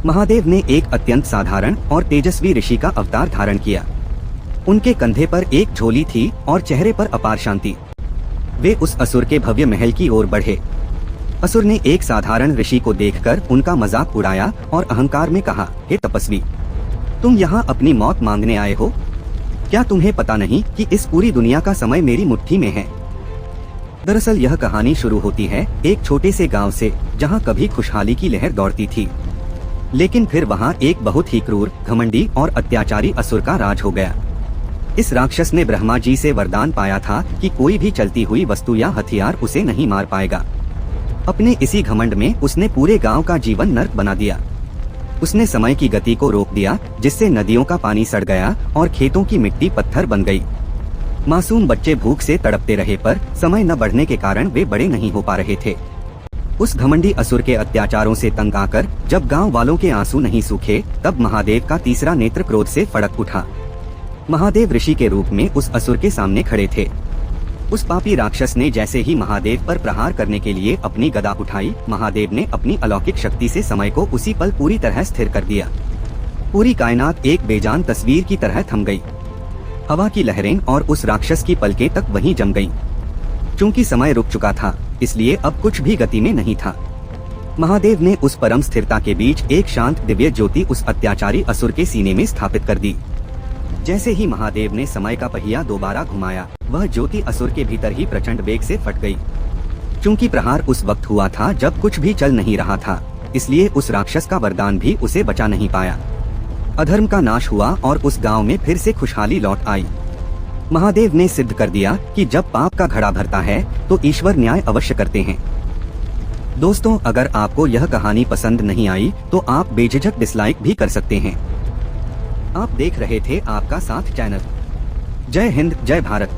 महादेव ने एक अत्यंत साधारण और तेजस्वी ऋषि का अवतार धारण किया। उनके कंधे पर एक झोली थी और चेहरे पर अपार शांति। वे उस असुर के भव्य महल की ओर बढ़े। असुर ने एक साधारण ऋषि को देखकर उनका मजाक उड़ाया और अहंकार में कहा, हे तपस्वी, तुम यहाँ अपनी मौत मांगने आए हो? क्या तुम्हें पता नहीं कि इस पूरी दुनिया का समय मेरी मुट्ठी में है? दरअसल यह कहानी शुरू होती है एक छोटे से गांव से, जहां कभी खुशहाली की लहर दौड़ती थी, लेकिन फिर वहां एक बहुत ही क्रूर, घमंडी और अत्याचारी असुर का राज हो गया। इस राक्षस ने ब्रह्मा जी से वरदान पाया था कि कोई भी चलती हुई वस्तु या हथियार उसे नहीं मार पाएगा। अपने इसी घमंड में उसने पूरे गांव का जीवन नर्क बना दिया। उसने समय की गति को रोक दिया, जिससे नदियों का पानी सड़ गया और खेतों की मिट्टी पत्थर बन गई। मासूम बच्चे भूख से तड़पते रहे, पर समय न बढ़ने के कारण वे बड़े नहीं हो पा रहे थे। उस घमंडी असुर के अत्याचारों से तंग आकर जब गांव वालों के आंसू नहीं सूखे, तब महादेव का तीसरा नेत्र क्रोध से फड़क उठा। महादेव ऋषि के रूप में उस असुर के सामने खड़े थे। उस पापी राक्षस ने जैसे ही महादेव पर प्रहार करने के लिए अपनी गदा उठाई, महादेव ने अपनी अलौकिक शक्ति से समय को उसी पल पूरी तरह स्थिर कर दिया। पूरी कायनात एक बेजान तस्वीर की तरह थम गई। हवा की लहरें और उस राक्षस की पलकें तक वहीं जम गईं। चूंकि समय रुक चुका था, इसलिए अब कुछ भी गति में नहीं था। महादेव ने उस परम स्थिरता के बीच एक शांत दिव्य ज्योति उस अत्याचारी असुर के सीने में स्थापित कर दी। जैसे ही महादेव ने समय का पहिया दोबारा घुमाया, वह ज्योति असुर के भीतर ही प्रचंड वेग से फट गई। चूंकि प्रहार उस वक्त हुआ था जब कुछ भी चल नहीं रहा था, इसलिए उस राक्षस का वरदान भी उसे बचा नहीं पाया। अधर्म का नाश हुआ और उस गांव में फिर से खुशहाली लौट आई। महादेव ने सिद्ध कर दिया कि जब पाप का घड़ा भरता है तो ईश्वर न्याय अवश्य करते हैं। दोस्तों, अगर आपको यह कहानी पसंद नहीं आई तो आप बेझिझक डिसलाइक भी कर सकते हैं। आप देख रहे थे आपका साथ चैनल। जय हिंद, जय भारत।